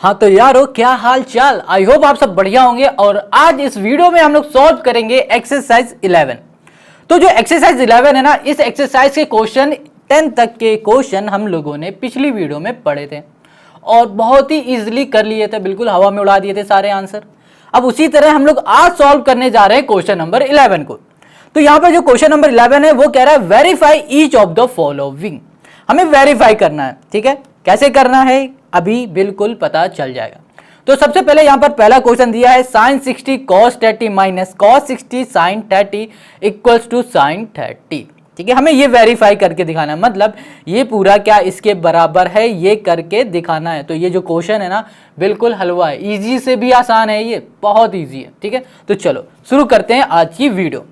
हाँ तो यारो, क्या हाल चाल। आई होप आप सब बढ़िया होंगे। और आज इस वीडियो में हम लोग सॉल्व करेंगे एक्सरसाइज 11। तो जो एक्सरसाइज 11 है ना, इस एक्सरसाइज के क्वेश्चन 10 तक के क्वेश्चन हम लोगों ने पिछली वीडियो में पढ़े थे और बहुत ही इजीली कर लिए थे, बिल्कुल हवा में उड़ा दिए थे सारे आंसर। अब उसी तरह हम लोग आज सॉल्व करने जा रहे हैं क्वेश्चन नंबर 11 को। तो यहाँ पे जो क्वेश्चन नंबर 11 है वो कह रहा है verify each of the following. हमें वेरीफाई करना है, ठीक है। कैसे करना है अभी बिल्कुल पता चल जाएगा। तो सबसे पहले यहां पर पहला क्वेश्चन दिया है sin 60 cos 30 minus cos 60 sin 30 equals to sin 30। ठीक है, हमें ये वेरीफाई करके दिखाना है, मतलब ये पूरा क्या इसके बराबर है, ये करके दिखाना है। तो ये जो क्वेश्चन है ना, बिल्कुल हलवा है, इजी से भी आसान है, ये बहुत इजी है। ठीक है, तो चलो शुरू करते हैं आज की वीडियो।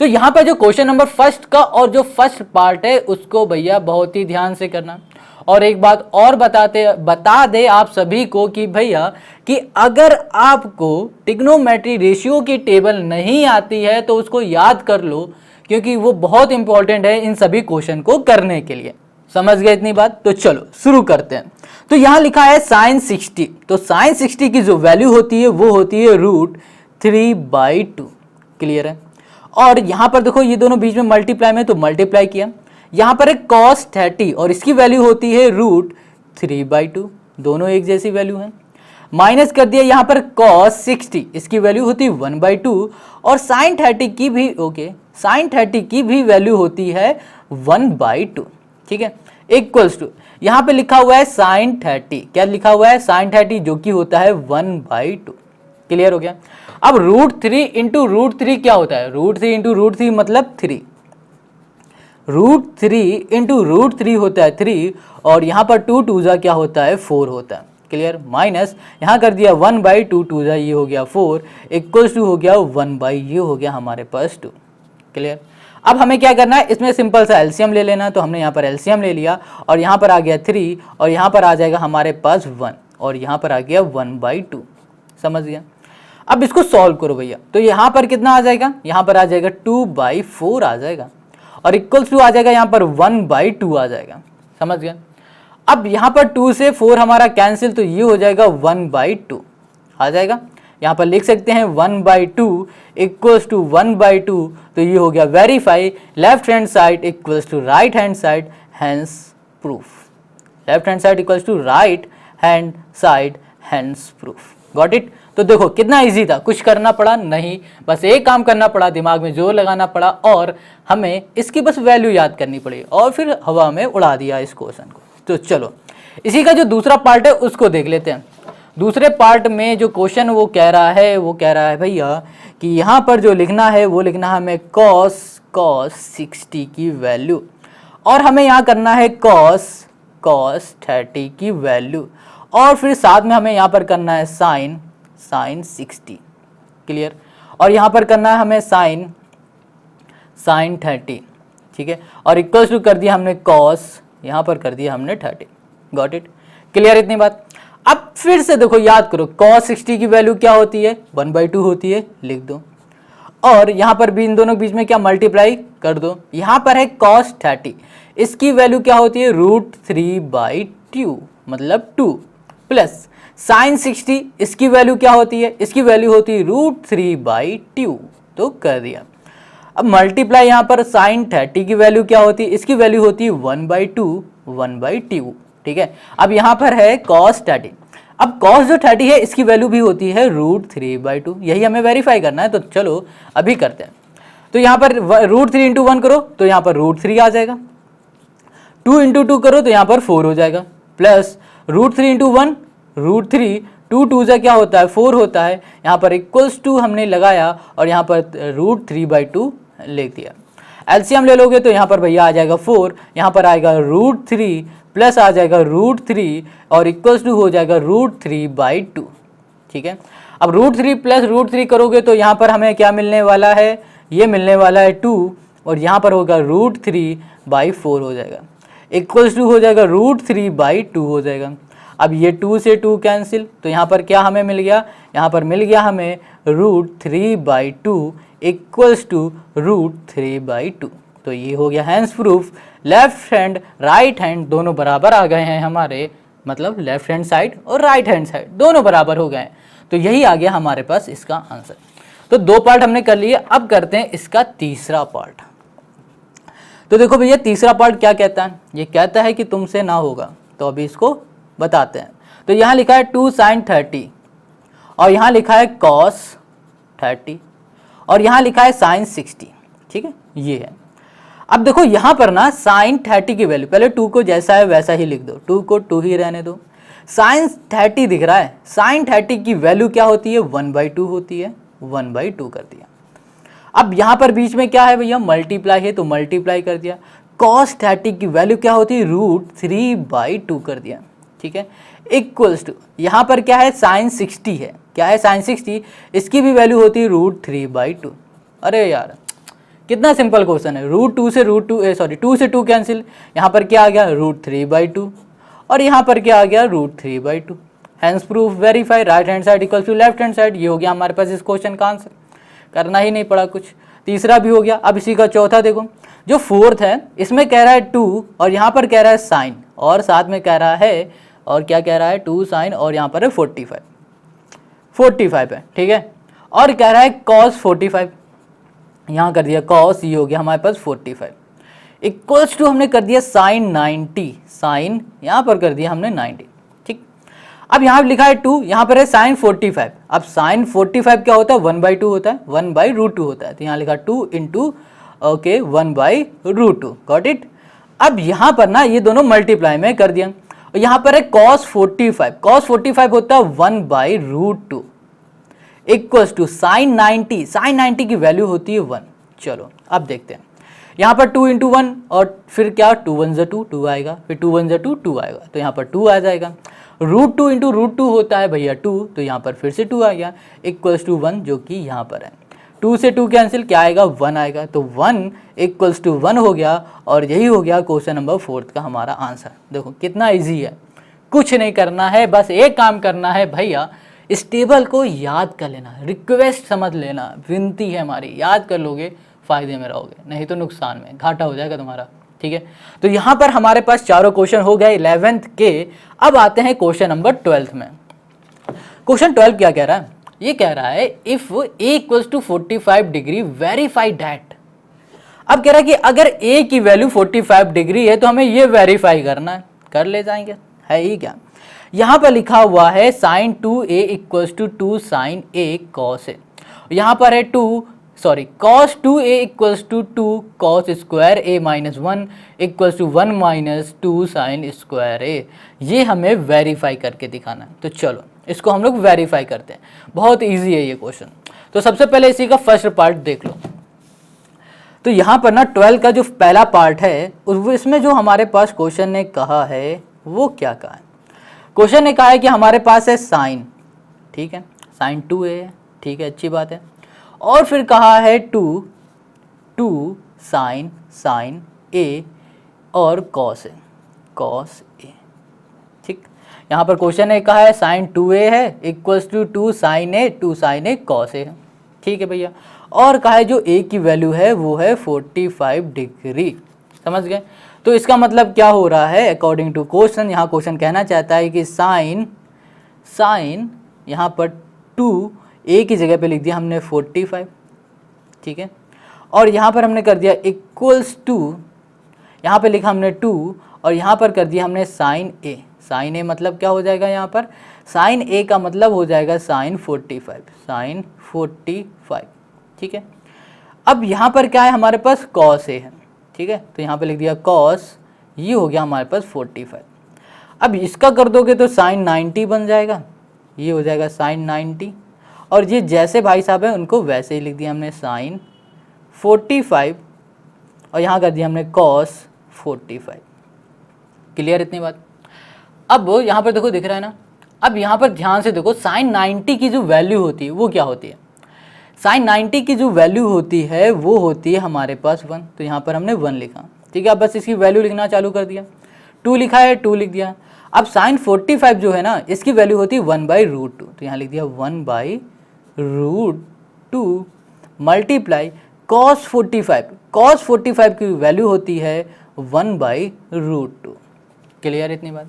तो यहाँ पर जो क्वेश्चन नंबर फर्स्ट का और जो फर्स्ट पार्ट है उसको भैया बहुत ही ध्यान से करना। और एक बात और बता दे आप सभी को कि भैया कि अगर आपको ट्रिग्नोमेट्री रेशियो की टेबल नहीं आती है तो उसको याद कर लो, क्योंकि वो बहुत इंपॉर्टेंट है इन सभी क्वेश्चन को करने के लिए। समझ गए इतनी बात? तो चलो शुरू करते हैं। तो यहाँ लिखा है sin 60। तो sin 60 की जो वैल्यू होती है वो होती है √3/2। क्लियर है। और यहाँ पर देखो ये दोनों बीच में मल्टीप्लाई में, तो मल्टीप्लाई किया। यहाँ पर एक cos 30 और इसकी वैल्यू होती है √3/2, दोनों एक जैसी वैल्यू है। माइनस कर दिया यहाँ पर cos 60, इसकी वैल्यू होती है 1/2 और sin 30 की भी sin 30 की भी वैल्यू होती है 1/2। ठीक है, इक्वल्स टू यहाँ पे लिखा हुआ है sin 30। क्या लिखा हुआ है? sin 30, जो कि होता है 1/2। क्लियर हो गया। अब √3 इंटू √3 क्या होता है? √3 इंटू √3 मतलब 3। √3 इंटू √3 होता है 3 और यहाँ पर 2 2 क्या होता है? 4 होता है। क्लियर। माइनस यहाँ कर दिया 1/2 2 ये हो गया 4 इक्वल्स टू हो गया 1 ये हो गया हमारे पास 2। क्लियर। अब हमें क्या करना है, इसमें सिंपल सा एलसीएम ले लेना। तो हमने यहाँ पर एलसीएम ले लिया और यहाँ पर आ गया 3 और यहाँ पर आ जाएगा हमारे पास 1 और यहाँ पर आ गया 1/2। समझ गया। अब इसको सॉल्व करो भैया। तो यहाँ पर कितना आ जाएगा? यहाँ पर आ जाएगा 2/4 आ जाएगा और इक्वल्स टू आ जाएगा यहाँ पर 1/2 आ जाएगा। समझ गया। अब यहाँ पर 2 से 4 हमारा कैंसिल, तो ये हो जाएगा 1/2 आ जाएगा। यहाँ पर लिख सकते हैं 1/2 इक्वल्स टू 1/2। तो ये हो गया verify left hand side equals to right hand side, hence proof. Left hand side equals to right hand side, hence proof. Got it. तो देखो कितना इजी था, कुछ करना पड़ा नहीं, बस एक काम करना पड़ा, दिमाग में जोर लगाना पड़ा और हमें इसकी बस वैल्यू याद करनी पड़ी और फिर हवा में उड़ा दिया इस क्वेश्चन को। तो चलो इसी का जो दूसरा पार्ट है उसको देख लेते हैं। दूसरे पार्ट में जो क्वेश्चन वो कह रहा है भैया कि यहाँ पर जो लिखना है वो लिखना है हमें cos 60 की वैल्यू और हमें यहाँ करना है cos 30 की वैल्यू और फिर साथ में हमें यहाँ पर करना है sin 60। क्लियर। और यहाँ पर करना है हमें sin 30। ठीक है, और इक्वल्स टू कर दिया हमने cos, यहाँ पर कर दिया हमने 30। Got it. क्लियर इतनी बात। अब फिर से देखो याद करो, cos 60 की वैल्यू क्या होती है? 1/2 होती है, लिख दो। और यहाँ पर भी इन दोनों बीच में क्या मल्टीप्लाई कर दो। यहाँ पर है cos 30, इसकी वैल्यू क्या होती है? √3/2 मतलब 2 प्लस sin 60, इसकी वैल्यू क्या होती है? इसकी वैल्यू होती है √3/2। तो कर दिया। अब मल्टीप्लाई यहाँ पर sin 30 की वैल्यू क्या होती है? इसकी वैल्यू होती है 1/2। ठीक है। अब यहाँ पर है cos 30। अब cos जो 30 है इसकी वैल्यू भी होती है √3/2। यही हमें वेरीफाई करना है, तो चलो अभी करते हैं। तो यहाँ पर √3 इंटू 1 करो तो यहाँ पर √3 आ जाएगा, 2 इंटू 2 करो तो यहाँ पर 4 हो जाएगा, प्लस √3 इंटू 1 √3, 2 2 क्या होता है? 4 होता है। यहाँ पर इक्वल्स टू हमने लगाया और यहाँ पर √3/2 लिख दिया। एलसीएम ले लोगे तो यहाँ पर भैया आ जाएगा 4, यहाँ पर आएगा √3 प्लस आ जाएगा √3 और इक्वल्स टू हो जाएगा √3/2। ठीक है। अब √3 प्लस √3 करोगे तो यहाँ पर हमें क्या मिलने वाला है? ये मिलने वाला है 2 और यहाँ पर होगा √3/4 हो जाएगा, इक्वल्स टू हो जाएगा √3/2 हो जाएगा। अब ये 2 से 2 कैंसिल, तो यहाँ पर क्या हमें मिल गया? यहाँ पर मिल गया हमें √3/2 इक्वल्स टू √3/2। तो ये हो गया hence proof. Left hand right hand दोनों बराबर आ गए हैं हमारे, मतलब लेफ्ट हैंड साइड और राइट हैंड साइड दोनों बराबर हो गए। तो यही आ गया हमारे पास इसका आंसर। तो 2 पार्ट हमने कर लिए, अब करते हैं इसका तीसरा पार्ट। तो देखो भैया तीसरा पार्ट क्या कहता है, ये कहता है कि तुमसे ना होगा, तो अभी इसको बताते हैं। तो यहाँ लिखा है 2 sin 30 और यहाँ लिखा है cos 30 और यहाँ लिखा है sin 60, ठीक है, ये है। अब देखो यहाँ पर ना sin 30 की वैल्यू, पहले 2 को जैसा है वैसा ही लिख दो, 2 को 2 ही रहने दो। sin 30 दिख रहा है, sin 30 की वैल्यू क्या होती है, 1/2 होती है, 1/2 कर दिया। अब यहाँ पर बीच में क्या है भैया, मल्टीप्लाई है तो मल्टीप्लाई कर दिया। cos 30 की वैल्यू क्या होती है, √3/2 कर दिया, ठीक है, इक्वल्स टू यहाँ पर क्या है, sin 60 है, क्या है sin 60, इसकी भी वैल्यू होती है √3/2। अरे यार कितना सिंपल क्वेश्चन है, √2 से √2 से 2 कैंसिल, यहाँ पर क्या आ गया √3/2 और यहाँ पर क्या आ गया √3/2। Hence proof verify, right hand side equals to left hand side. ये हो गया हमारे पास इस क्वेश्चन का आंसर, करना ही नहीं पड़ा कुछ। तीसरा भी हो गया। अब इसी का चौथा देखो, जो फोर्थ है इसमें कह रहा है 2 और यहाँ पर कह रहा है साइन और साथ में कह रहा है, और क्या कह रहा है 2 साइन और यहाँ पर है 45 है, ठीक है, और कह रहा है cos 45, यहाँ कर दिया cos, ये हो गया हमारे पास 45 इक्वल्स टू हमने कर दिया साइन 90, साइन यहाँ पर कर दिया हमने 90, ठीक। अब यहाँ लिखा है 2, यहाँ पर है साइन 45। अब साइन 45 क्या होता है, 1/2 होता है, 1/√2 होता है, तो यहाँ लिखा 2 इंटू ओके 1/√2, गॉट इट। अब यहाँ पर ना ये दोनों मल्टीप्लाई में कर दिया, और यहाँ पर है cos 45 होता है 1/√2 इक्वल्स टू साइन 90 की वैल्यू होती है 1। चलो अब देखते हैं, यहाँ पर 2 इंटू 1 और फिर क्या 2 1 ज़ा 2, 2 आएगा, फिर 2 1 ज़ा 2, 2 आएगा, तो यहाँ पर 2 आ जाएगा। √2 इंटू √2 होता है भैया 2, तो यहाँ पर फिर से 2 आ गया इक्वल्स टू 1, जो कि यहाँ पर है। 2 से 2 कैंसिल, क्या आएगा 1 आएगा, तो 1 इक्वल्स टू 1 हो गया, और यही हो गया क्वेश्चन नंबर 4 का हमारा आंसर। देखो कितना ईजी है, कुछ नहीं करना है, बस एक काम करना है भैया, इस टेबल को याद कर लेना, रिक्वेस्ट समझ लेना, विनती है हमारी, याद कर लोगे फायदे में रहोगे, नहीं तो नुकसान में, घाटा हो जाएगा तुम्हारा, ठीक है। तो यहाँ पर हमारे पास चारों क्वेश्चन हो गए 11th के। अब आते हैं क्वेश्चन नंबर 12th में। क्वेश्चन 12 क्या कह रहा है, ये कह रहा है if a equals to 45 degree verify that. अब कह रहा है कि अगर a की वैल्यू 45 डिग्री है तो हमें ये वेरीफाई करना है, कर ले जाएंगे, है ही क्या। यहाँ पर लिखा हुआ है sine 2a equals to 2 sine a cos a, यहाँ पर है cos 2a equals to 2 cos square a minus 1 equals to 1 minus 2 sine square a। ये हमें वेरीफाई करके दिखाना है, तो चलो इसको हम लोग वेरीफाई करते हैं। बहुत इजी है ये क्वेश्चन। तो सबसे पहले इसी का फर्स्ट पार्ट देख लो। तो यहाँ पर ना 12 का जो पहला पार्ट है, इसमें जो हमारे पास क्वेश्चन ने कहा है वो क्या कहा है। क्वेश्चन ने कहा है कि हमारे पास है साइन, ठीक है, साइन 2a है, ठीक है, अच्छी बात है, और फिर कहा है 2 साइन a और कॉस a, ठीक। यहाँ पर क्वेश्चन ने कहा है साइन 2a है equals to 2 sine a cos a है, ठीक है भैया, और कहा है जो a की वैल्यू है वो है 45 डिग्री, समझ गए। तो इसका मतलब क्या हो रहा है, अकॉर्डिंग टू क्वेश्चन, यहाँ क्वेश्चन कहना चाहता है कि साइन यहाँ पर 2a की जगह पे लिख दिया हमने 45, ठीक है, और यहाँ पर हमने कर दिया इक्वल्स टू, यहाँ पे लिखा हमने 2 और यहाँ पर कर दिया हमने साइन a मतलब क्या हो जाएगा, यहाँ पर साइन a का मतलब हो जाएगा साइन 45, ठीक है। अब यहाँ पर क्या है हमारे पास कॉस a है, ठीक है, तो यहाँ पे लिख दिया कॉस, ये हो गया हमारे पास 45। अब इसका कर दोगे तो साइन 90 बन जाएगा, ये हो जाएगा साइन 90, और ये जैसे भाई साहब है उनको वैसे ही लिख दिया हमने साइन 45, और यहाँ कर दिया हमने कॉस 45। क्लियर इतनी बात। अब यहाँ पर देखो दिख रहा है ना, अब यहाँ पर ध्यान से देखो, साइन 90 की जो वैल्यू होती है वो क्या होती है, साइन 90 की जो वैल्यू होती है वो होती है हमारे पास 1, तो यहाँ पर हमने 1 लिखा, ठीक है। अब बस इसकी वैल्यू लिखना चालू कर दिया, 2 लिखा है 2 लिख दिया। अब साइन 45 जो है ना, इसकी वैल्यू होती है 1/√2, तो यहाँ लिख दिया 1/√2 मल्टीप्लाई cos 45 की वैल्यू होती है 1/√2। क्लियर इतनी बात।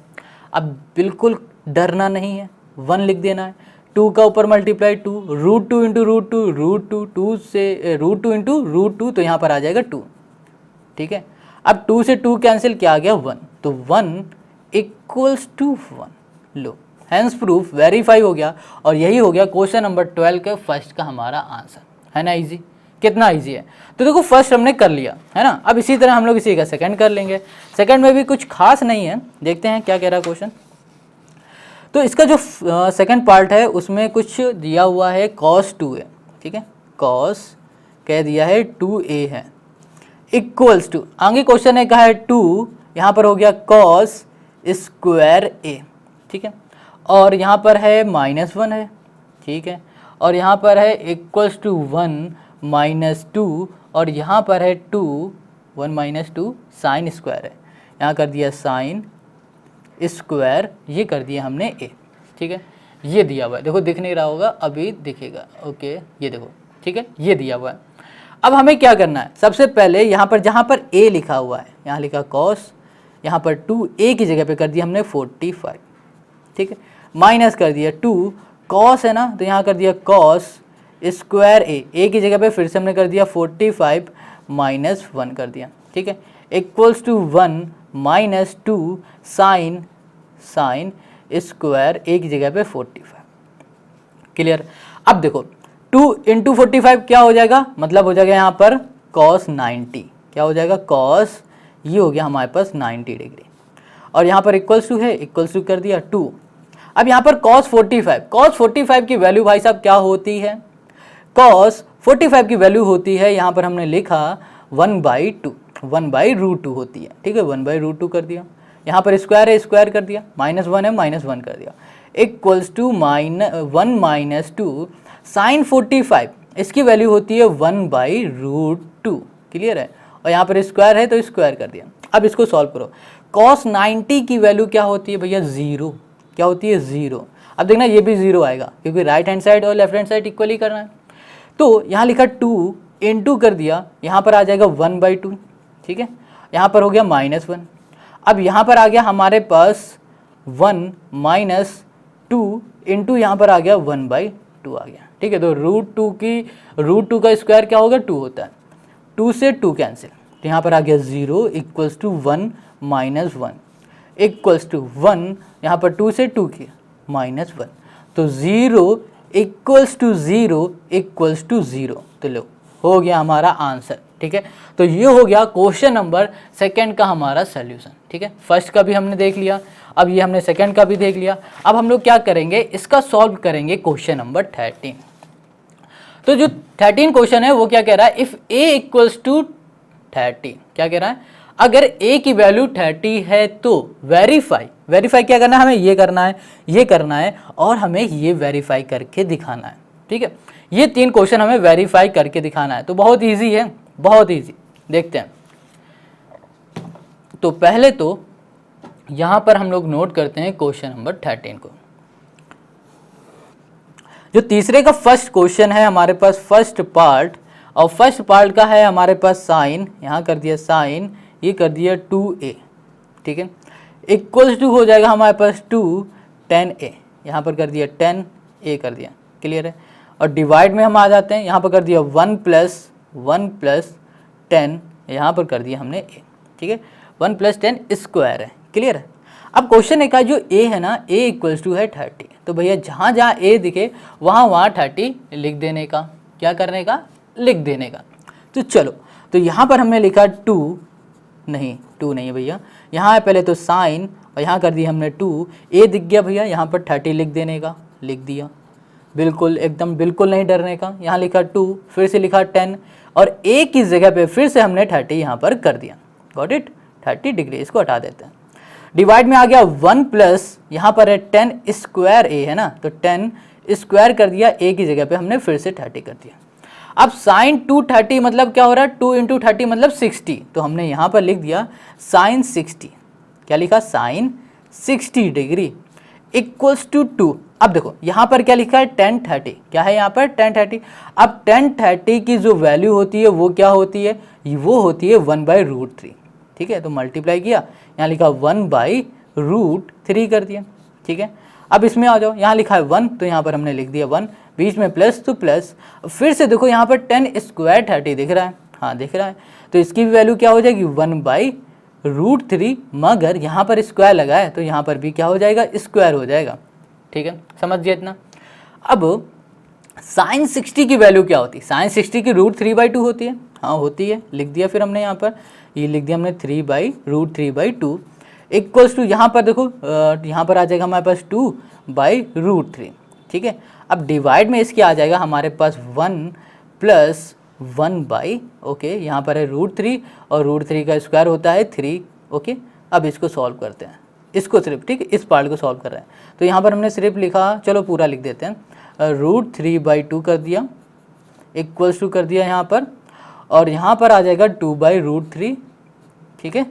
अब बिल्कुल डरना नहीं है, 1 लिख देना है, 2 का ऊपर मल्टीप्लाई 2, √2 इंटू √2, √2, 2 से √2 इंटू √2, तो यहाँ पर आ जाएगा 2, ठीक है। अब 2 से 2 कैंसिल, क्या आ गया 1, तो 1 इक्वल्स टू 1, लो हैंस प्रूफ वेरीफाई हो गया। और यही हो गया क्वेश्चन नंबर 12 के फर्स्ट का हमारा आंसर, है ना इजी, कितना इजी है। तो देखो फर्स्ट हमने कर लिया है ना, अब इसी तरह हम लोग इसी का सेकंड कर लेंगे। सेकंड में भी कुछ खास नहीं है, देखते हैं क्या कह रहा है क्वेश्चन। तो इसका जो सेकंड पार्ट है उसमें कुछ दिया हुआ है cos 2a, ठीक है, cos कह दिया है 2a है, इक्वल्स टू, आगे क्वेश्चन है कहा है 2, यहाँ पर हो गया cos स्क्वायर a, ठीक है, और यहाँ पर है -1 है, ठीक है, और यहाँ पर है इक्वल्स टू 1 - 2, और यहाँ पर है 2, 1 - 2 साइन स्क्वायर है, यहाँ कर दिया साइन स्क्वायर, ये कर दिया हमने a, ठीक है, ये दिया हुआ है, देखो दिख नहीं रहा होगा, अभी दिखेगा, ओके, ये देखो, ठीक है, ये दिया हुआ है। अब हमें क्या करना है, सबसे पहले यहाँ पर जहाँ पर a लिखा हुआ है, यहाँ लिखा cos, यहाँ पर 2a की जगह पे कर दिया हमने 45, ठीक है, माइनस कर दिया 2 cos है ना, तो यहाँ कर दिया cos स्क्वायर a की जगह पे फिर से हमने कर दिया 45 -1 कर दिया, ठीक है, equals to 1 - 2 sine square a की जगह पे 45, क्लियर। अब देखो 2 इंटू 45 क्या हो जाएगा, मतलब हो जाएगा यहाँ पर cos 90, क्या हो जाएगा cos, ये हो गया हमारे पास 90 डिग्री, और यहाँ पर इक्वल्स टू है, इक्वल्स टू कर दिया 2। अब यहाँ पर cos 45 की वैल्यू भाई साहब क्या होती है, cos 45 की वैल्यू होती है, यहाँ पर हमने लिखा 1/2, 1/√2 होती है, ठीक है, 1/√2 कर दिया, यहाँ पर स्क्वायर है, स्क्वायर कर दिया, -1 है, -1 कर दिया, इक्वल्स टू 1 - 2 साइन 45, इसकी वैल्यू होती है 1/√2, क्लियर है, और यहाँ पर स्क्वायर है तो स्क्वायर कर दिया। अब इसको सॉल्व करो, cos 90 की वैल्यू क्या होती है भैया, 0, क्या होती है 0। अब देखना ये भी 0 आएगा, क्योंकि राइट हैंड साइड और लेफ्ट हैंड साइड इक्वली करना है, तो यहाँ लिखा 2 इंटू कर दिया, यहाँ पर आ जाएगा 1/2, ठीक है, यहाँ पर हो गया -1, अब यहाँ पर आ गया हमारे पास 1 - 2 इंटू यहाँ पर आ गया 1/2 आ गया, ठीक है, तो √2 का स्क्वायर क्या होगा, 2 होता है, 2 से 2 कैंसिल, तो यहाँ पर आ गया 0 इक्वल्स टू 1 - 1 इक्वल्स टू 1, यहाँ पर 2 से 2 किया -1, तो 0 इक्वल्स टू 0 इक्वल्स टू 0, तो लो हो गया हमारा आंसर, ठीक है। तो ये हो गया क्वेश्चन नंबर सेकंड का हमारा सॉल्यूशन, ठीक है, फर्स्ट का भी हमने देख लिया, अब ये हमने सेकंड का भी देख लिया। अब हम लोग क्या करेंगे, इसका सॉल्व करेंगे क्वेश्चन नंबर 13। तो जो 13 क्वेश्चन है वो क्या कह रहा है, इफ a इक्वल्स टू 30, क्या कह रहा है, अगर a की वैल्यू 30 है तो वेरीफाई क्या करना है, हमें ये करना है और हमें ये वेरीफाई करके दिखाना है, ठीक है, ये 3 क्वेश्चन हमें वेरीफाई करके दिखाना है। तो बहुत इजी है, बहुत इजी, देखते हैं। तो पहले तो यहां पर हम लोग नोट करते हैं क्वेश्चन नंबर 13 को, जो तीसरे का फर्स्ट क्वेश्चन है हमारे पास, फर्स्ट पार्ट, और फर्स्ट पार्ट का है हमारे पास साइन, यहाँ कर दिया साइन, ये कर दिया 2a, ठीक है, इक्वल्स टू हो जाएगा हमारे पास 2 10a, यहाँ पर कर दिया 10a कर दिया, क्लियर है, और डिवाइड में हम आ जाते हैं, यहाँ पर कर दिया 1 + 10, यहाँ पर कर दिया हमने a, ठीक है, 1 + 10 स्क्वायर है, क्लियर है। अब क्वेश्चन एक का जो a है ना, a इक्वल्स टू है 30, तो भैया जहाँ जहाँ a दिखे वहाँ 30 लिख देने का, क्या करने का, लिख देने का। तो चलो, तो यहाँ पर हमने लिखा 2 नहीं है भैया, यहाँ है पहले तो साइन, और यहाँ कर दिया हमने 2, a दिख गया भैया, यहाँ पर 30 लिख देने का, लिख दिया, बिल्कुल एकदम बिल्कुल नहीं डरने का। यहाँ लिखा 2, फिर से लिखा 10, और a की जगह पे फिर से हमने 30 यहाँ पर कर दिया, गॉट इट, 30 डिग्री, इसको हटा देते हैं। डिवाइड में आ गया 1 प्लस, यहाँ पर है 10 स्क्वायर a है ना, तो 10 स्क्वायर कर दिया, a की जगह पे हमने फिर से 30 कर दिया। अब साइन 230 मतलब क्या हो रहा है, 2 × 30 मतलब 60, तो हमने यहाँ पर लिख दिया साइन 60, क्या लिखा, साइन 60 डिग्री इक्वल्स टू 2। अब देखो यहाँ पर क्या लिखा है, 1030, क्या है यहाँ पर 1030। अब 1030 की जो वैल्यू होती है वो क्या होती है, वो होती है 1/√3, ठीक है, तो मल्टीप्लाई किया, यहाँ लिखा 1/√3, √3 कर दिया। ठीक है, अब इसमें आ जाओ, यहाँ लिखा है 1 तो यहाँ पर हमने लिख दिया 1, बीच में प्लस तो प्लस। फिर से देखो यहाँ पर 10 स्क्वायर 30 दिख रहा है, हाँ दिख रहा है, तो इसकी भी वैल्यू क्या हो जाएगी 1/√3, मगर यहाँ पर स्क्वायर लगा है तो यहाँ पर भी क्या हो जाएगा स्क्वायर हो जाएगा। ठीक है, समझिए इतना। अब साइन 60 की वैल्यू क्या होती है? साइन 60 की √3/2 होती है, हाँ होती है, लिख दिया फिर हमने यहाँ पर, ये लिख दिया हमने 3/√3/2 इक्वल्स टू, यहाँ पर देखो यहाँ पर आ जाएगा हमारे पास 2/√3। ठीक है, अब डिवाइड में इसके आ जाएगा हमारे पास 1 + 1/, ओके, यहाँ पर है √3 और √3 का स्क्वायर होता है 3। ओके, अब इसको सॉल्व करते हैं, इसको सिर्फ, ठीक है, इस पार्ट को सॉल्व कर रहे हैं। तो यहाँ पर हमने सिर्फ लिखा, चलो पूरा लिख देते हैं, √3/2 कर दिया इक्वल्स टू कर दिया यहाँ पर, और यहाँ पर आ जाएगा 2/√3। ठीक है,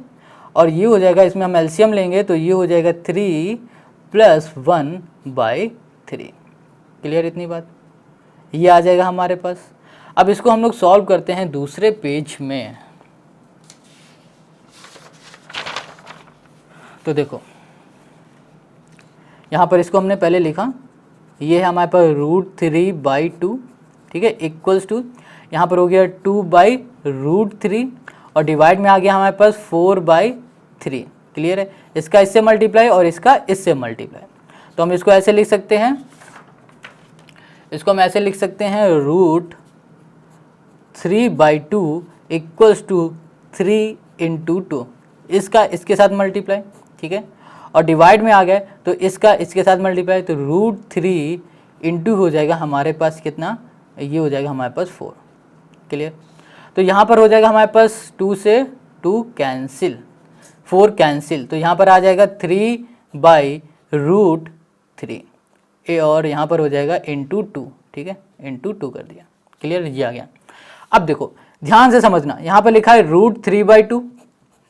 और ये हो जाएगा, इसमें हम एलसीएम लेंगे तो ये हो जाएगा 3 + 1/3। क्लियर इतनी बात, ये आ जाएगा हमारे पास। अब इसको हम लोग सॉल्व करते हैं दूसरे पेज में। तो देखो यहाँ पर इसको हमने पहले लिखा, ये है हमारे पास √3/2। ठीक है, इक्वल्स टू यहाँ पर हो गया 2/√3 और डिवाइड में आ गया हमारे पास 4/3। क्लियर है, इसका इससे मल्टीप्लाई और इसका इससे मल्टीप्लाई, तो हम इसको ऐसे लिख सकते हैं, इसको हम ऐसे लिख सकते हैं √3/2 इक्वल्स टू 3 × 2, इसका इसके साथ मल्टीप्लाई। ठीक है, और डिवाइड में आ गए तो इसका इसके साथ मल्टीप्लाई, तो √3 × हो जाएगा हमारे पास कितना, ये हो जाएगा हमारे पास 4। क्लियर, तो यहाँ पर हो जाएगा हमारे पास 2 से 2 कैंसिल, 4 कैंसिल, तो यहाँ पर आ जाएगा 3/√3 और यहाँ पर हो जाएगा × 2। ठीक है, × 2 कर दिया। क्लियर, ये आ गया। अब देखो ध्यान से समझना, यहाँ पर लिखा है √3/2।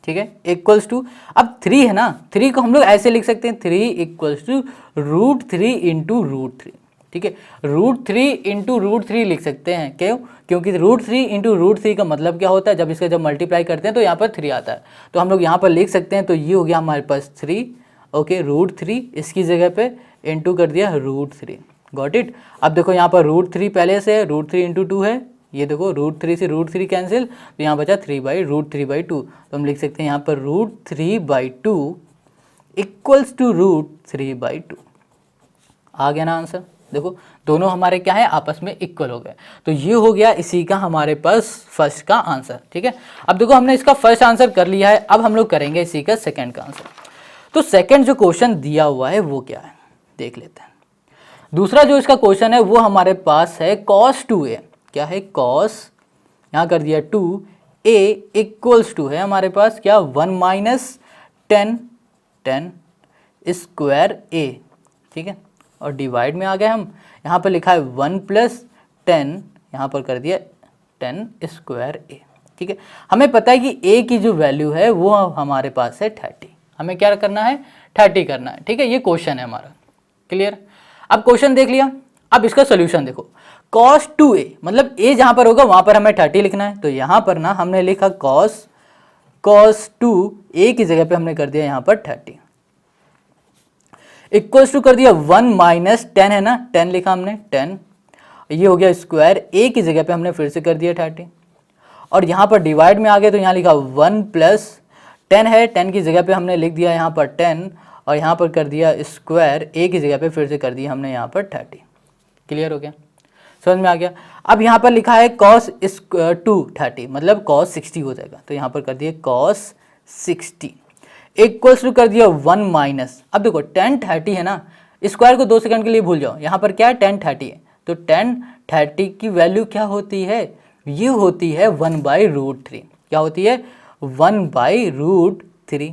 ठीक है, इक्वल्स टू, अब 3 है ना, 3 को हम लोग ऐसे लिख सकते हैं, 3 इक्वल्स टू √3 × √3। ठीक है, √3 × √3 लिख सकते हैं, क्यों? क्योंकि √3 × √3 का मतलब क्या होता है, जब इसका जब मल्टीप्लाई करते हैं तो यहाँ पर 3 आता है, तो हम लोग यहाँ पर लिख सकते हैं, तो ये हो गया हमारे पास 3। ओके, √3 इसकी जगह पे × कर दिया √3। Got it. अब देखो यहाँ पर √3 पहले से है, √3 × 2 है, ये देखो √3 से √3 कैंसिल, तो यहाँ बचा 3/√3/2, तो हम लिख सकते हैं यहाँ पर √3/2 इक्वल्स टू √3/2। आ गया ना आंसर? देखो दोनों हमारे क्या है, आपस में इक्वल हो गए, तो ये हो गया इसी का हमारे पास फर्स्ट का आंसर। ठीक है, अब देखो हमने इसका फर्स्ट आंसर कर लिया है, अब हम लोग करेंगे इसी का सेकंड का आंसर। तो सेकंड जो क्वेश्चन दिया हुआ है वो क्या है देख लेते हैं। दूसरा जो इसका क्वेश्चन है वो हमारे पास है cos 2a, क्या है cos, यहाँ कर दिया 2a इक्वल्स टू है हमारे पास क्या 1 - 10 स्क्वायर a। ठीक है, और डिवाइड में आ गए हम, यहाँ पर लिखा है 1 + 10, यहाँ पर कर दिया 10 स्क्वायर a। ठीक है, हमें पता है कि a की जो वैल्यू है वो हमारे पास है 30, हमें क्या करना है 30 करना है। ठीक है, ये क्वेश्चन है हमारा। क्लियर, अब क्वेश्चन देख लिया, अब इसका सोल्यूशन देखो, cos 2a मतलब a जहाँ पर होगा वहाँ पर हमें 30 लिखना है, तो यहाँ पर ना हमने लिखा cos 2a की जगह पे हमने कर दिया यहाँ पर 30 इक्वल्स टू कर दिया 1 - 10 है ना, 10 लिखा हमने 10, ये हो गया स्क्वायर a की जगह पे हमने फिर से कर दिया 30, और यहाँ पर डिवाइड में आ गया तो यहाँ लिखा 1 + 10 है, 10 की जगह पे हमने लिख दिया यहाँ पर 10, और यहाँ पर कर दिया स्क्वायर a की जगह पे फिर से कर दिया हमने यहाँ पर 30। क्लियर हो गया, समझ में आ गया। अब यहाँ पर लिखा है cos 230 मतलब cos 60 हो जाएगा, तो यहाँ पर कर दिया cos 60 इक्वल्स टू कर दिया 1 माइनस, अब देखो 10 30 है ना, स्क्वायर को 2 सेकंड के लिए भूल जाओ, यहाँ पर क्या है 10 30 है, तो 10 30 की वैल्यू क्या होती है, ये होती है 1/√3, क्या होती है 1/√3।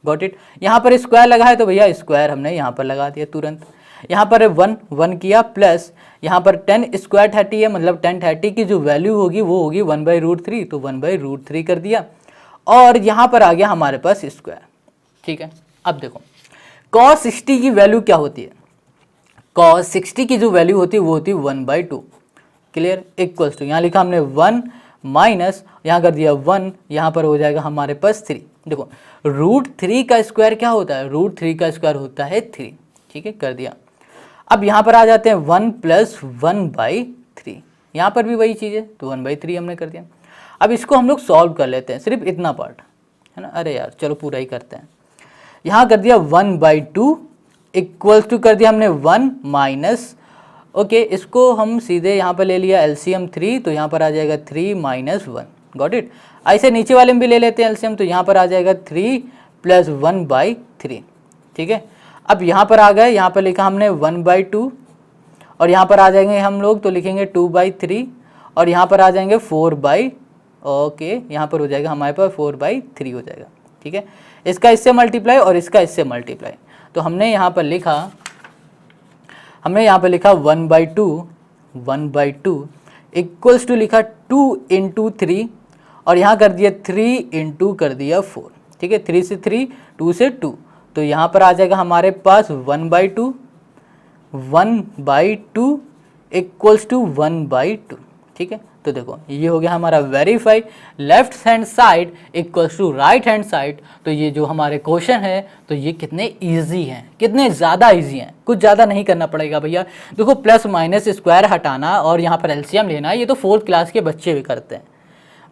गॉट इट, यहाँ पर स्क्वायर लगा है तो भैया स्क्वायर हमने यहाँ पर लगा दिया तुरंत, यहाँ पर 1 किया प्लस यहाँ पर 10 स्क्वायर 30 है, मतलब 10 30 की जो वैल्यू होगी वो होगी 1/√3, तो 1/√3 कर दिया, और यहाँ पर आ गया हमारे पास स्क्वायर। ठीक है, अब देखो cos 60 की वैल्यू क्या होती है, cos 60 की जो वैल्यू होती है वो होती है 1/2। क्लियर, इक्वल्स टू यहाँ लिखा हमने 1 माइनस यहाँ कर दिया 1, यहाँ पर हो जाएगा हमारे पास 3, देखो √3 का स्क्वायर क्या होता है, √3 का स्क्वायर होता है 3, ठीक है, कर दिया। अब यहाँ पर आ जाते हैं 1 + 1/3, यहाँ पर भी वही चीज़ है, तो 1/3 हमने कर दिया। अब इसको हम लोग सॉल्व कर लेते हैं, सिर्फ इतना पार्ट है ना, अरे यार चलो पूरा ही करते हैं। यहाँ कर दिया 1/2 इक्वल्स टू कर दिया हमने 1 माइनस, ओके, इसको हम सीधे यहाँ पर ले लिया एलसीएम 3, तो यहाँ पर आ जाएगा 3 - 1, गॉट इट। ऐसे नीचे वाले में भी ले लेते हैं एलसीएम, तो यहाँ पर आ जाएगा 3 + 1/3, ठीक है। अब यहाँ पर आ गए, यहाँ पर लिखा हमने 1/2 और यहाँ पर आ जाएंगे हम लोग तो लिखेंगे 2/3 और यहाँ पर आ जाएंगे 4/, ओके, यहाँ पर हो जाएगा हमारे पास 4/3 हो जाएगा, ठीक है। इसका इससे मल्टीप्लाई और इसका इससे मल्टीप्लाई, तो हमने यहाँ पर लिखा 1/2 इक्वल्स टू लिखा 2 × 3 और यहाँ कर दिया 3 × कर दिया 4, ठीक है, 3 से 3, 2 से 2, तो यहाँ पर आ जाएगा हमारे पास 1/2 इक्वल्स टू 1/2, ठीक है। तो देखो ये हो गया हमारा verify, left hand side equals to right hand side. तो ये जो हमारे क्वेश्चन है तो ये कितने इजी हैं, कितने ज़्यादा इजी हैं, कुछ ज़्यादा नहीं करना पड़ेगा भैया। देखो प्लस माइनस स्क्वायर हटाना और यहाँ पर एलसीएम लेना, ये तो 4th क्लास के बच्चे भी करते हैं।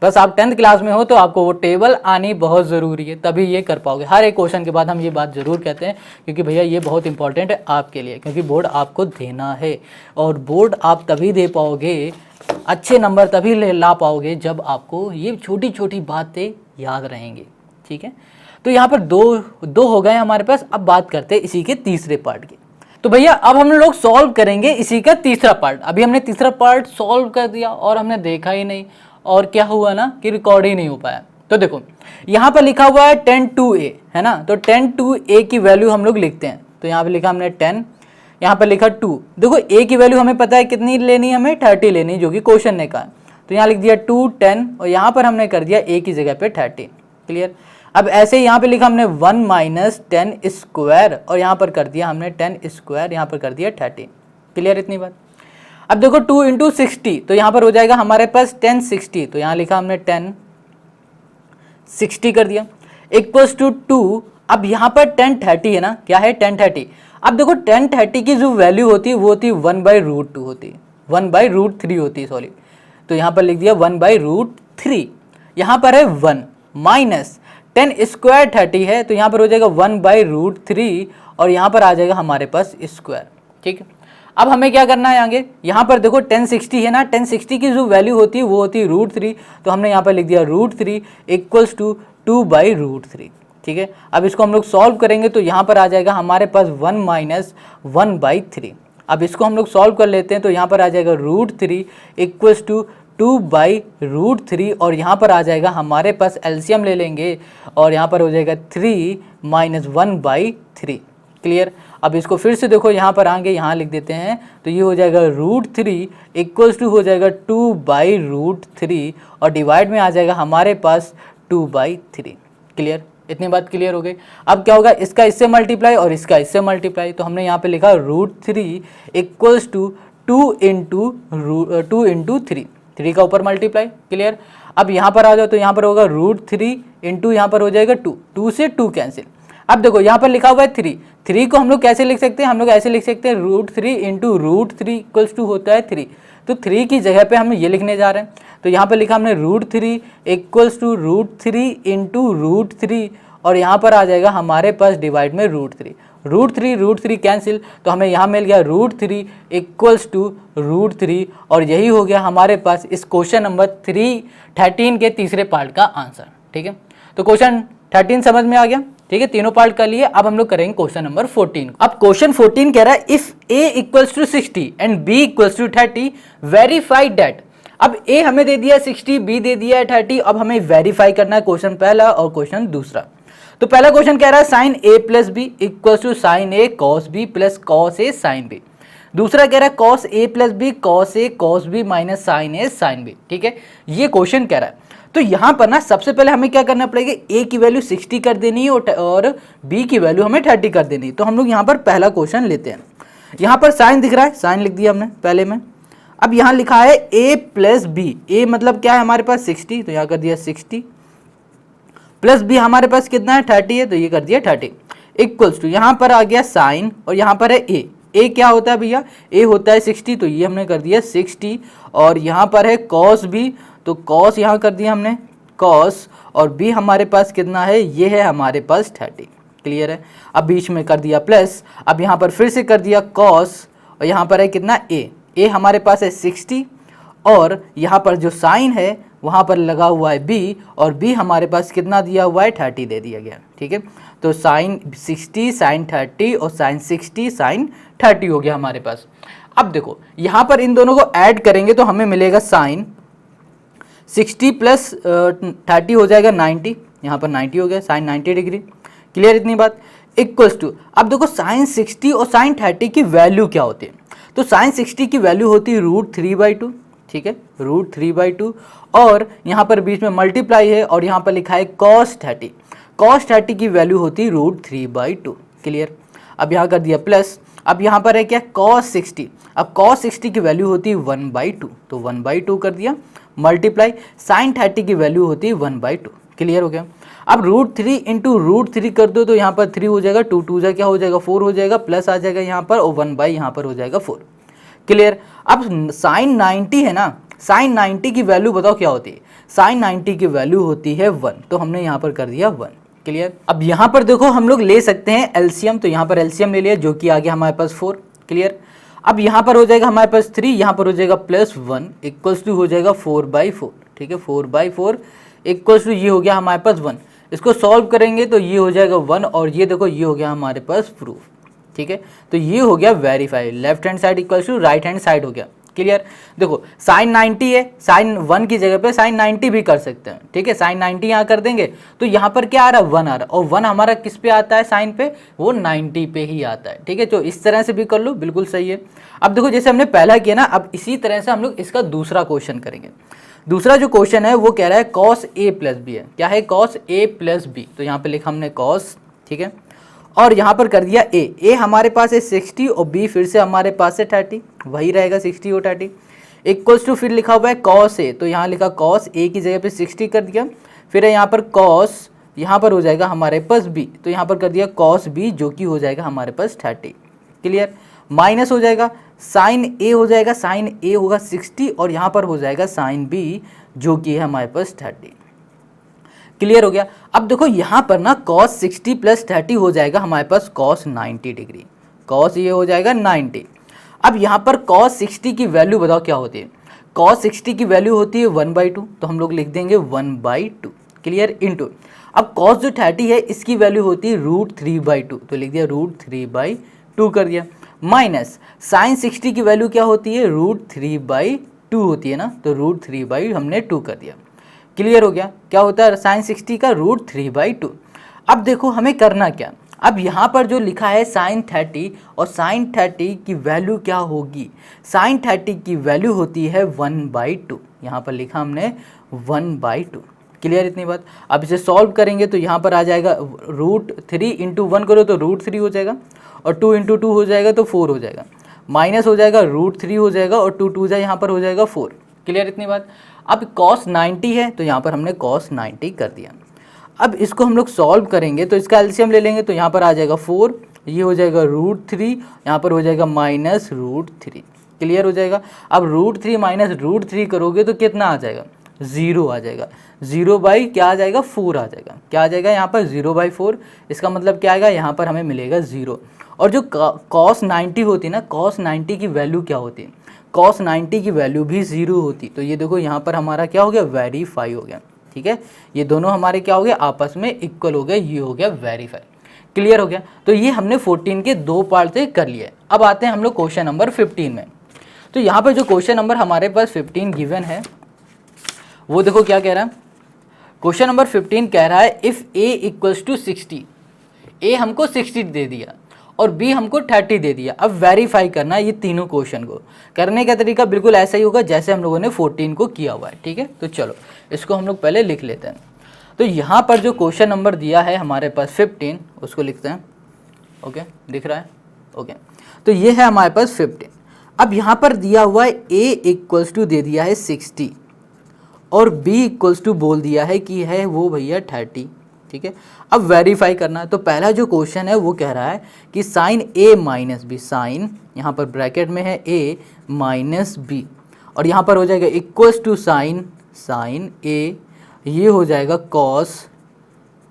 बस आप 10th क्लास में हो तो आपको वो टेबल आनी बहुत ज़रूरी है, तभी ये कर पाओगे। हर एक क्वेश्चन के बाद हम ये बात ज़रूर कहते हैं, क्योंकि भैया ये बहुत इंपॉर्टेंट है आपके लिए, क्योंकि बोर्ड आपको देना है और बोर्ड आप तभी दे पाओगे, अच्छे नंबर तभी ला पाओगे जब आपको ये छोटी छोटी बातें याद रहेंगी, ठीक है। तो यहाँ पर दो हो गए हमारे पास। अब बात करते हैं इसी के तीसरे पार्ट की। तो भैया अब हम लोग सॉल्व करेंगे इसी का तीसरा पार्ट। अभी हमने तीसरा पार्ट सॉल्व कर दिया और हमने देखा ही नहीं, और क्या हुआ ना कि रिकॉर्ड ही नहीं हो पाया। तो देखो यहाँ पर लिखा हुआ है 10/2a, है ना, तो 10/2a की वैल्यू हम लोग लिखते हैं। तो यहाँ पर लिखा हमने 10, यहाँ पर लिखा 2। देखो a की वैल्यू हमें पता है कितनी लेनी है, हमें 30 लेनी, जो कि क्वेश्चन ने कहा। तो यहाँ लिख दिया 2 10 और यहाँ पर हमने कर दिया a की जगह पे 30, क्लियर। अब ऐसे यहाँ पे लिखा हमने 1 - 10 स्क्वायर और यहाँ पर कर दिया हमने 10 स्क्वायर, यहाँ पर कर दिया 30, क्लियर इतनी बात। अब देखो 2 × 60, तो यहाँ पर हो जाएगा हमारे पास 1060, तो यहाँ लिखा हमने 1060 कर दिया इक्वल्स टू 2। अब यहाँ पर 1030 है ना, क्या है 1030। अब देखो 1030 की जो वैल्यू होती है वो होती है 1/√2 होती है, 1/√3 होती है, सॉरी। तो यहाँ पर लिख दिया 1/√3, यहाँ पर है 1 माइनस 10 स्क्वायर 30 है, तो यहाँ पर हो जाएगा 1/√3 और यहाँ पर आ जाएगा हमारे पास स्क्वायर, ठीक है। अब हमें क्या करना है आगे, यहाँ पर देखो 1060 है ना, 1060 की जो वैल्यू होती है वो होती है √3, तो हमने यहाँ पर लिख दिया √3 इक्वल्स टू 2/√3, ठीक है। अब इसको हम लोग सॉल्व करेंगे तो यहाँ पर आ जाएगा हमारे पास 1 - 1/3। अब इसको हम लोग सॉल्व कर लेते हैं, तो यहाँ पर आ जाएगा √3 इक्वल्स टू 2/√3 और यहाँ पर आ जाएगा हमारे पास एलसीएम ले लेंगे और यहाँ पर हो जाएगा 3 - 1/3, क्लियर। अब इसको फिर से देखो यहाँ पर आएंगे, यहाँ लिख देते हैं, तो ये हो जाएगा √3 इक्वल्स टू हो जाएगा 2/√3 और डिवाइड में आ जाएगा हमारे पास 2/3, क्लियर। इतनी बात क्लियर हो गई। अब क्या होगा, इसका इससे मल्टीप्लाई और इसका इससे मल्टीप्लाई, तो हमने यहाँ पे लिखा √3 इक्वल्स टू 2 × 3, 3 का ऊपर मल्टीप्लाई, क्लियर। अब यहाँ पर आ जाओ तो यहाँ पर होगा √3 इंटू यहाँ पर हो जाएगा 2, 2 से 2 कैंसिल। अब देखो यहाँ पर लिखा हुआ है 3, 3 को हम लोग कैसे लिख सकते हैं, हम लोग ऐसे लिख सकते हैं √3 इंटू √3 इक्वल्स टू होता है 3, तो 3 की जगह पे हम ये लिखने जा रहे हैं। तो यहाँ पर लिखा हमने √3 इक्वल्स टू √3 इंटू √3 और यहाँ पर आ जाएगा हमारे पास डिवाइड में √3 कैंसिल, तो हमें यहाँ मिल गया √3 इक्वल्स टू √3 और यही हो गया हमारे पास इस क्वेश्चन नंबर 13 के तीसरे पार्ट का आंसर, ठीक है। तो क्वेश्चन 13 समझ में आ गया, ठीक है, तीनों पार्ट कर लिए। अब हम लोग करेंगे क्वेश्चन नंबर 14। अब क्वेश्चन 14 कह रहा है if a equals to 60 and b equals to 30 verify that. अब a हमें दे दिया 60, b दे दिया है 30, अब हमें वेरीफाई करना है क्वेश्चन पहला और क्वेश्चन दूसरा। तो पहला क्वेश्चन कह रहा है sine a plus B equals to sine a cos b plus cos a sine b। दूसरा कह रहा है cos a plus B cos a cos b minus sine a sine b, ठीक है, ये क्वेश्चन कह रहा है। तो यहाँ पर ना सबसे पहले हमें क्या करना पड़ेगा, a की वैल्यू 60 कर देनी है और b की वैल्यू हमें 30 कर देनी है। तो हम लोग यहाँ पर पहला क्वेश्चन लेते हैं। यहाँ पर साइन दिख रहा है, साइन लिख दिया हमने पहले में। अब यहाँ लिखा है a प्लस बी, a मतलब क्या है हमारे पास 60, तो यहाँ कर दिया 60 प्लस बी हमारे पास कितना है 30 है, तो ये कर दिया 30 इक्वल्स टू यहाँ पर आ गया साइन और यहाँ पर है ए क्या होता है भैया, ए होता है 60, तो ये हमने कर दिया 60 और यहाँ पर है कॉस बी, तो कॉस यहाँ कर दिया हमने कॉस और बी हमारे पास कितना है, ये है हमारे पास 30। क्लियर है। अब बीच में कर दिया प्लस, अब यहाँ पर फिर से कर दिया कॉस और यहाँ पर है कितना ए हमारे पास है 60 और यहाँ पर जो साइन है वहाँ पर लगा हुआ है बी और बी हमारे पास कितना दिया हुआ है 30 दे दिया गया। ठीक है, तो साइन 60 साइन 30 और साइन 60 साइन 30 हो गया हमारे पास। अब देखो यहाँ पर इन दोनों को ऐड करेंगे तो हमें मिलेगा साइन 60 प्लस 30 हो जाएगा 90, यहाँ पर 90 हो गया साइन 90 डिग्री। क्लियर इतनी बात। इक्वल्स टू अब देखो साइन 60 और साइन 30 की वैल्यू क्या होती है, तो साइन 60 की वैल्यू होती है √3/2। ठीक है, √3/2 और यहाँ पर बीच में मल्टीप्लाई है और यहाँ पर लिखा है cos 30, cos 30 की वैल्यू होती है √3/2। क्लियर। अब यहाँ कर दिया प्लस, अब यहाँ पर है क्या cos 60, अब cos 60 की वैल्यू होती है 1/2, तो 1/2 कर दिया मल्टीप्लाई साइन 30 की वैल्यू होती है 1/2। क्लियर हो गया। अब √3 इंटू √3 कर दो तो यहाँ पर 3 हो जाएगा, 2 2 क्या हो जाएगा 4 हो जाएगा, प्लस आ जाएगा यहाँ पर और 1/, यहाँ पर हो जाएगा 4। क्लियर। अब साइन 90 है ना, साइन 90 की वैल्यू बताओ क्या होती है, साइन 90 की वैल्यू होती है 1, तो हमने यहाँ पर कर दिया 1। क्लियर। अब यहाँ पर देखो हम लोग ले सकते हैं एलसीएम, तो यहाँ पर एलसीएम ले लिया जो कि आ गया हमारे पास 4। क्लियर। अब यहाँ पर हो जाएगा हमारे पास 3, यहाँ पर हो जाएगा +1 इक्वल्स टू हो जाएगा 4/4। ठीक है, 4/4 इक्वल्स टू ये हो गया हमारे पास 1। इसको सॉल्व करेंगे तो ये हो जाएगा 1 और ये देखो ये हो गया हमारे पास प्रूफ। ठीक है, तो ये हो गया verify, left hand side equals to right hand side हो गया। क्लियर। देखो साइन 90 है, साइन 1 की जगह पे साइन 90 भी कर सकते हैं। ठीक है, साइन 90 यहाँ कर देंगे तो यहाँ पर क्या आ रहा है 1 आ रहा है और 1 हमारा किस पे आता है साइन पे, वो 90 पे ही आता है। ठीक है, तो इस तरह से भी कर लो, बिल्कुल सही है। अब देखो जैसे हमने पहला किया ना, अब इसी तरह से हम लोग इसका दूसरा क्वेश्चन करेंगे। दूसरा जो क्वेश्चन है वो कह रहा है cos a + b है। क्या है cos a + b, तो यहाँ पे लिखा हमने cos। ठीक है, और यहाँ पर कर दिया a हमारे पास है 60 और b फिर से हमारे पास है 30, वही रहेगा 60 और 30 इक्वल्स टू फिर लिखा हुआ है cos a, तो यहाँ लिखा cos a की जगह पे 60 कर दिया, फिर है यहाँ पर cos, यहाँ पर हो जाएगा हमारे पास b, तो यहाँ पर कर दिया cos b जो कि हो जाएगा हमारे पास 30। क्लियर। माइनस हो जाएगा साइन a हो जाएगा, साइन a होगा 60 और यहाँ पर हो जाएगा साइन b जो कि है हमारे पास 30। क्लियर हो गया। अब देखो यहाँ पर ना cos 60 + 30 हो जाएगा हमारे पास cos 90 डिग्री, cos ये हो जाएगा 90। अब यहाँ पर cos 60 की वैल्यू बताओ क्या होती है, cos 60 की वैल्यू होती है 1/2, तो हम लोग लिख देंगे 1/2। क्लियर। इनटू अब cos जो 30 है इसकी वैल्यू होती है √3/2, तो लिख दिया √3/2 कर दिया, माइनस साइन 60 की वैल्यू क्या होती है √3/2 होती है ना, तो √3/2 हमने 2 कर दिया। क्लियर हो गया। क्या होता है साइन 60 का √3/2। अब देखो हमें करना क्या, अब यहाँ पर जो लिखा है साइन 30 और साइन 30 की वैल्यू क्या होगी, साइन 30 की वैल्यू होती है 1/2, यहाँ पर लिखा हमने 1/2। क्लियर इतनी बात। अब इसे सॉल्व करेंगे तो यहाँ पर आ जाएगा √3 इंटू 1 करो तो √3 हो जाएगा और 2 इंटू 2 हो जाएगा तो 4 हो जाएगा, माइनस हो जाएगा √3 हो जाएगा और 2 2 यहाँ पर हो जाएगा 4। क्लियर इतनी बात। अब cos 90 है तो यहाँ पर हमने cos 90 कर दिया। अब इसको हम लोग सॉल्व करेंगे तो इसका एलसीएम ले लेंगे तो यहाँ पर आ जाएगा 4, ये हो जाएगा √3, यहाँ पर हो जाएगा -√3। क्लियर हो जाएगा। अब √3 - √3 करोगे तो कितना आ जाएगा, 0 आ जाएगा, 0 क्या आ जाएगा 4 आ जाएगा, क्या आ जाएगा यहाँ पर 0/4। इसका मतलब क्या आएगा, यहाँ पर हमें मिलेगा 0। और जो cos 90 होती है ना, cos 90 की वैल्यू क्या होती है, cos 90 की वैल्यू भी 0 होती, तो ये देखो यहाँ पर हमारा क्या हो गया वेरीफाई हो गया। ठीक है, ये दोनों हमारे क्या हो गया आपस में इक्वल हो गए, ये हो गया वेरीफाई। क्लियर हो गया। तो ये हमने 14 के 2 पार्ट से कर लिया है। अब आते हैं हम लोग क्वेश्चन नंबर 15 में। तो यहाँ पर जो क्वेश्चन नंबर हमारे पास 15 गिवन है वो देखो क्या कह रहा है। क्वेश्चन नंबर 15 कह रहा है इफ़ a = 60, a हमको 60 दे दिया और b हमको 30 दे दिया। अब वेरीफाई करना है ये तीनों क्वेश्चन को। करने का तरीका बिल्कुल ऐसा ही होगा जैसे हम लोगों ने 14 को किया हुआ है। ठीक है, तो चलो इसको हम लोग पहले लिख लेते हैं। तो यहाँ पर जो क्वेश्चन नंबर दिया है हमारे पास 15, उसको लिखते हैं। ओके, दिख रहा है। ओके, तो ये है हमारे पास 15। अब यहाँ पर दिया हुआ है a = दे दिया है 60 और b = बोल दिया है कि है वो भैया 30। ठीक है। अब वेरीफाई करना है, तो पहला जो क्वेश्चन है वो कह रहा है कि साइन ए माइनस बी, साइन यहाँ पर ब्रैकेट में है ए माइनस बी, और यहाँ पर हो जाएगा इक्वल्स टू साइन, साइन ए, ये हो जाएगा कॉस,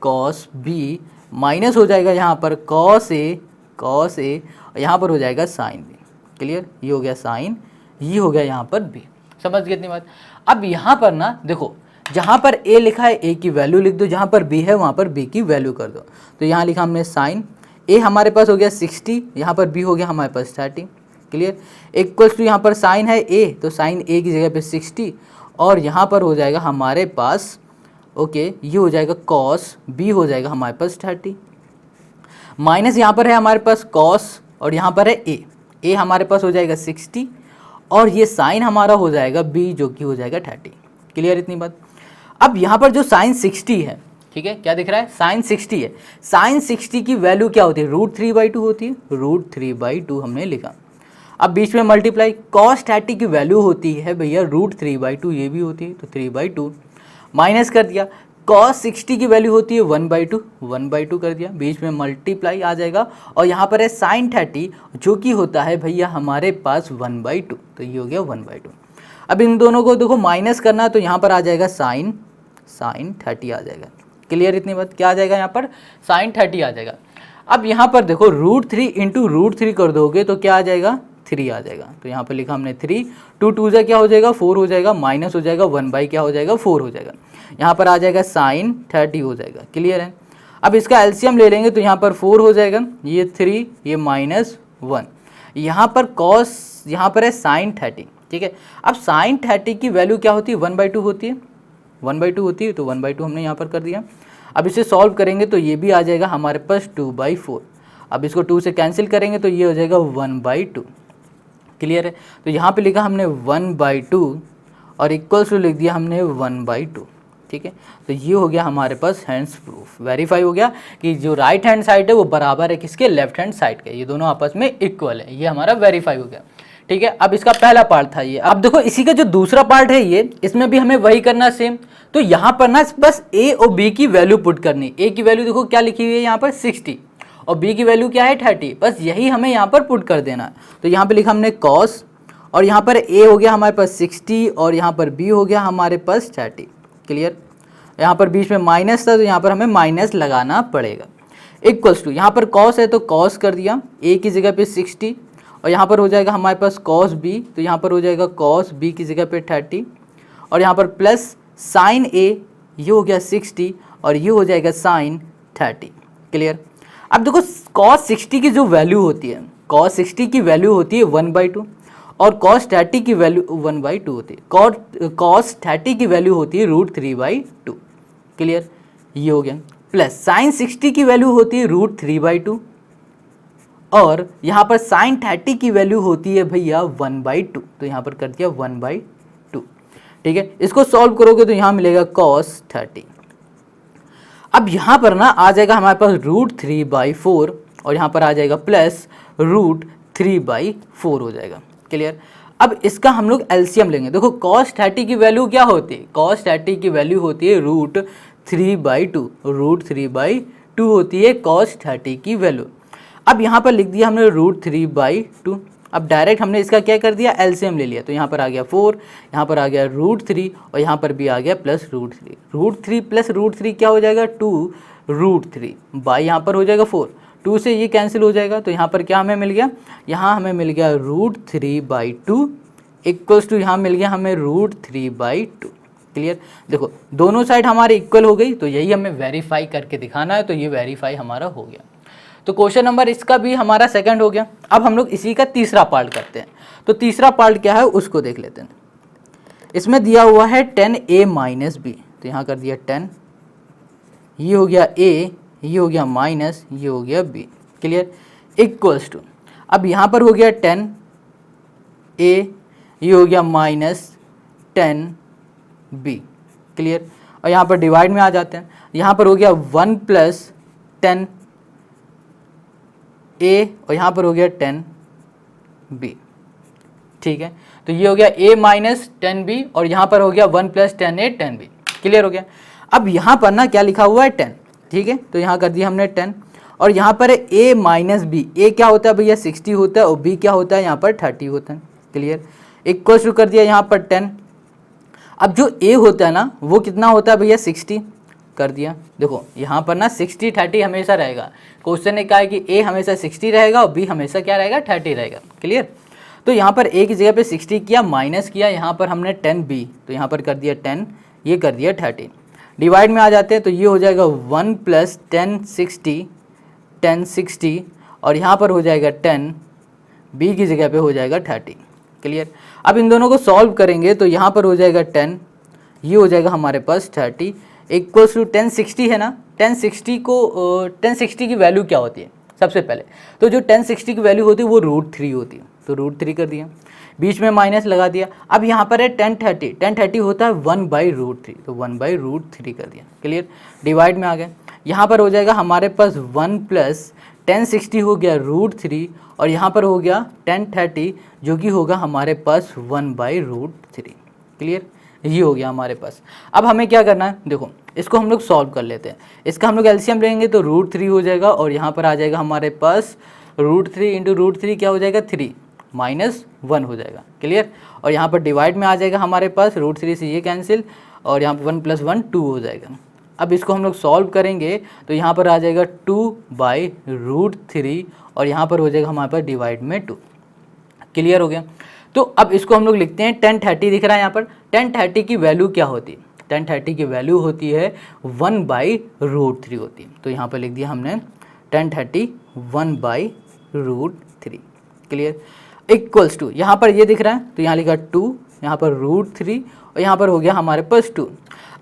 कॉस बी, माइनस हो जाएगा यहाँ पर कॉस ए, कॉस ए, और यहाँ पर हो जाएगा साइन बी। क्लियर, ये हो गया साइन, ये हो गया यहाँ पर बी। समझ गए इतनी बात। अब यहाँ पर ना देखो, जहाँ पर ए लिखा है ए की वैल्यू लिख दो, जहाँ पर बी है वहाँ पर बी की वैल्यू कर दो। तो यहाँ लिखा हमने साइन ए हमारे पास हो गया 60, यहाँ पर बी हो गया हमारे पास 30। क्लियर, इक्वल्स टू यहाँ पर साइन है ए, तो साइन ए की जगह पे 60, और यहाँ पर हो जाएगा हमारे पास ओके, ये हो जाएगा कॉस बी, हो जाएगा हमारे पास 30, माइनस यहाँ पर है हमारे पास कॉस, और यहाँ पर है ए हमारे पास हो जाएगा 60, और ये साइन हमारा हो जाएगा बी जो कि हो जाएगा 30। क्लियर इतनी बात। अब यहाँ पर जो साइन 60 है, ठीक है, क्या दिख रहा है, साइन 60 है, साइन 60 की वैल्यू क्या होती है, √3/2 होती है, √3/2 हमने लिखा। अब बीच में मल्टीप्लाई, कॉस 30 की वैल्यू होती है भैया √3/2, ये भी होती है, तो 3/2 माइनस कर दिया, कॉस 60 की वैल्यू होती है 1/2, 1/2 कर दिया, बीच में मल्टीप्लाई आ जाएगा, और यहाँ पर है साइन 30 जो कि होता है भैया हमारे पास 1/2, तो ये हो गया 1/2। अब इन दोनों को देखो माइनस करना, तो यहाँ पर आ जाएगा साइन 30 आ जाएगा। क्लियर इतनी बात, क्या आ जाएगा यहाँ पर, साइन 30 आ जाएगा। अब यहाँ पर देखो √3 इंटू √3 कर दोगे तो क्या आ जाएगा, 3 आ जाएगा। तो यहाँ पर लिखा हमने 3, 2 2 जा क्या हो जाएगा 4 हो जाएगा, माइनस हो जाएगा 1 क्या हो जाएगा 4 हो जाएगा, यहाँ पर आ जाएगा साइन 30 हो जाएगा। क्लियर है। अब इसका एलसीएम ले लेंगे तो यहाँ पर 4 हो जाएगा, ये 3, ये -1, यहाँ पर कॉस, यहाँ पर है साइन 30, ठीक है। अब साइन 30 की वैल्यू क्या होती है, 1/2 होती है, 1/2 होती है, तो 1/2 हमने यहाँ पर कर दिया। अब इसे सॉल्व करेंगे तो ये भी आ जाएगा हमारे पास 2/4। अब इसको 2 से कैंसिल करेंगे तो ये हो जाएगा 1/2। क्लियर है। तो यहाँ पे लिखा हमने 1/2 और इक्वल्स टू लिख दिया हमने 1/2, ठीक है। तो ये हो गया हमारे पास हैंड्स प्रूफ, वेरीफाई हो गया कि जो राइट हैंड साइड है वो बराबर है किसके, लेफ्ट हैंड साइड के, ये दोनों आपस में इक्वल है, ये हमारा वेरीफाई हो गया, ठीक है। अब इसका पहला पार्ट था ये। अब देखो इसी का जो दूसरा पार्ट है ये, इसमें भी हमें वही करना सेम। तो यहाँ पर ना बस ए और बी की वैल्यू पुट करनी। ए की वैल्यू देखो क्या लिखी हुई है यहाँ पर 60, और बी की वैल्यू क्या है 30, बस यही हमें यहाँ पर पुट कर देना। तो यहाँ पे लिखा हमने कॉस, और यहाँ पर ए हो गया हमारे पास 60, और यहाँ पर बी हो गया हमारे पास 30। क्लियर, यहाँ पर बीच में माइनस था तो यहाँ पर हमें माइनस लगाना पड़ेगा। इक्वल्स टू, यहाँ पर कॉस है तो कॉस कर दिया, ए की जगह पे 60, और यहाँ पर हो जाएगा हमारे पास कॉस बी, तो यहाँ पर हो जाएगा कॉस बी की जगह पे 30, और यहाँ पर प्लस साइन ए, ये हो गया 60, और ये हो जाएगा साइन 30। क्लियर। अब देखो कॉस 60 की जो वैल्यू होती है, कॉस 60 की वैल्यू होती है 1/2, और कॉस 30 की वैल्यू 1/2 होती है, कॉस 30 की वैल्यू होती है √3/2। क्लियर, ये हो गया। प्लस साइन 60 की वैल्यू होती है √3/2, और यहाँ पर साइन 30 की वैल्यू होती है भैया 1/2, तो यहाँ पर कर दिया 1/2, ठीक है। इसको सॉल्व करोगे तो यहाँ मिलेगा cos 30। अब यहाँ पर ना आ जाएगा हमारे पास √3/4, और यहाँ पर आ जाएगा प्लस √3/4 हो जाएगा। क्लियर। अब इसका हम लोग एलसीएम लेंगे। देखो cos 30 की वैल्यू क्या होती है, cos 30 की वैल्यू होती है √3/2, √3/2 होती है cos 30 की वैल्यू। अब यहाँ पर लिख दिया हमने √3/2। अब डायरेक्ट हमने इसका क्या कर दिया, एलसीएम ले लिया, तो यहाँ पर आ गया 4, यहाँ पर आ गया √3, और यहाँ पर भी आ गया प्लस √3। √3 प्लस √3 क्या हो जाएगा 2√3, बाई यहाँ पर हो जाएगा 4, 2 से ये कैंसिल हो जाएगा, तो यहाँ पर क्या हमें मिल गया, यहाँ हमें मिल गया √3/2 इक्वल्स टू, यहाँ मिल गया हमें √3/2। क्लियर। देखो दोनों साइड हमारे इक्वल हो गई, तो यही हमें वेरीफाई करके दिखाना है, तो ये वेरीफाई हमारा हो गया। तो क्वेश्चन नंबर इसका भी हमारा सेकंड हो गया। अब हम लोग इसी का तीसरा पार्ट करते हैं। तो तीसरा पार्ट क्या है उसको देख लेते हैं। इसमें दिया हुआ है 10a माइनस बी, तो यहाँ कर दिया 10, ये हो गया a, ये हो गया माइनस, ये हो गया b। क्लियर। इक्वल्स टू, अब यहाँ पर हो गया 10a, ये हो गया माइनस 10b। क्लियर। और यहाँ पर डिवाइड में आ जाते हैं, यहाँ पर हो गया 1 + 10a, और यहाँ पर हो गया 10b। ठीक है, तो ये हो गया a माइनस 10b, और यहाँ पर हो गया 1 + 10a 10b। क्लियर हो गया। अब यहाँ पर ना क्या लिखा हुआ है 10, ठीक है। तो यहाँ कर दिया हमने 10 और यहाँ पर है a माइनस बी। ए क्या होता है भैया 60 होता है और b क्या होता है यहाँ पर 30 होता है। क्लियर। इक्वल टू कर दिया यहाँ पर 10। अब जो a होता है ना वो कितना होता है भैया 60 कर दिया। देखो यहाँ पर ना 60 30 हमेशा रहेगा। क्वेश्चन ने कहा है कि a हमेशा 60 रहेगा और b हमेशा क्या रहेगा 30 रहेगा। क्लियर। तो यहाँ पर a की जगह पे 60 किया माइनस किया यहाँ पर हमने 10b, तो यहाँ पर कर दिया 10, ये कर दिया 30। डिवाइड में आ जाते हैं तो ये हो जाएगा 1 प्लस 1060 और यहाँ पर हो जाएगा 10, b की जगह पे हो जाएगा 30। क्लियर। अब इन दोनों को सॉल्व करेंगे तो यहाँ पर हो जाएगा 10, ये हो जाएगा हमारे पास 30 इक्वल्स टू 1060 है ना। 1060 की वैल्यू क्या होती है सबसे पहले, तो जो 1060 की वैल्यू होती है वो √3 होती है, तो √3 कर दिया, बीच में माइनस लगा दिया। अब यहाँ पर है 1030 होता है 1/√3, तो 1/√3 कर दिया। क्लियर। डिवाइड में आ गए, यहाँ पर हो जाएगा हमारे पास 1 प्लस 1060 हो गया √3 और यहाँ पर हो गया 1030 जो कि होगा हमारे पास 1/√3। क्लियर। ये हो गया हमारे पास। अब हमें क्या करना है, देखो इसको हम लोग सॉल्व कर लेते हैं। इसका हम लोग एलसीएम लेंगे तो √3 हो जाएगा और यहाँ पर आ जाएगा हमारे पास √3 इंटू √3 क्या हो जाएगा 3 माइनस 1 हो जाएगा। क्लियर। और यहाँ पर डिवाइड में आ जाएगा हमारे पास √3 से ये कैंसिल और यहाँ पर 1 + 1 2 हो जाएगा। अब इसको हम लोग सॉल्व करेंगे तो यहाँ पर आ जाएगा 2/√3 और यहाँ पर हो जाएगा हमारे पास डिवाइड में 2। क्लियर हो गया। तो अब इसको हम लोग लिखते हैं 1030 दिख रहा है यहाँ पर। 1030 की वैल्यू क्या होती है, 1030 की वैल्यू होती है 1/√3 होती है, तो यहाँ पर लिख दिया हमने 1030 1/√3। क्लियर। इक्वल्स टू यहाँ पर ये दिख रहा है तो यहाँ लिखा 2, यहाँ पर √3 और यहाँ पर हो गया हमारे पास 2।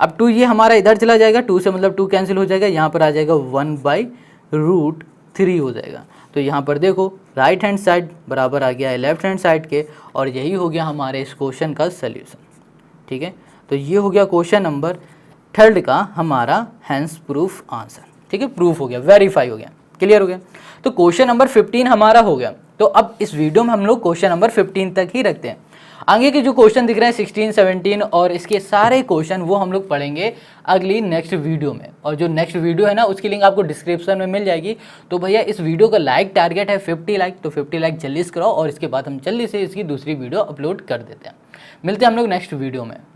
अब 2 ये हमारा इधर चला जाएगा, 2 से मतलब 2 कैंसिल हो जाएगा, यहाँ पर आ जाएगा 1/√3 हो जाएगा। तो यहाँ पर देखो राइट हैंड साइड बराबर आ गया है लेफ्ट हैंड साइड के और यही हो गया हमारे इस क्वेश्चन का सल्यूशन। ठीक है। तो ये हो गया क्वेश्चन नंबर 3 का हमारा हैंस प्रूफ आंसर। ठीक है, प्रूफ हो गया, वेरीफाई हो गया। क्लियर हो गया। तो क्वेश्चन नंबर 15 हमारा हो गया। तो अब इस वीडियो में हम लोग क्वेश्चन नंबर 15 तक ही रखते हैं। आगे के जो क्वेश्चन दिख रहे हैं 16, 17 और इसके सारे क्वेश्चन वो हम लोग पढ़ेंगे अगली नेक्स्ट वीडियो में। और जो नेक्स्ट वीडियो है ना उसकी लिंक आपको डिस्क्रिप्शन में मिल जाएगी। तो भैया इस वीडियो का लाइक टारगेट है 50 लाइक, तो 50 लाइक जल्दी से कराओ और इसके बाद हम जल्दी से इसकी दूसरी वीडियो अपलोड कर देते हैं। मिलते हैं हम लोग नेक्स्ट वीडियो में।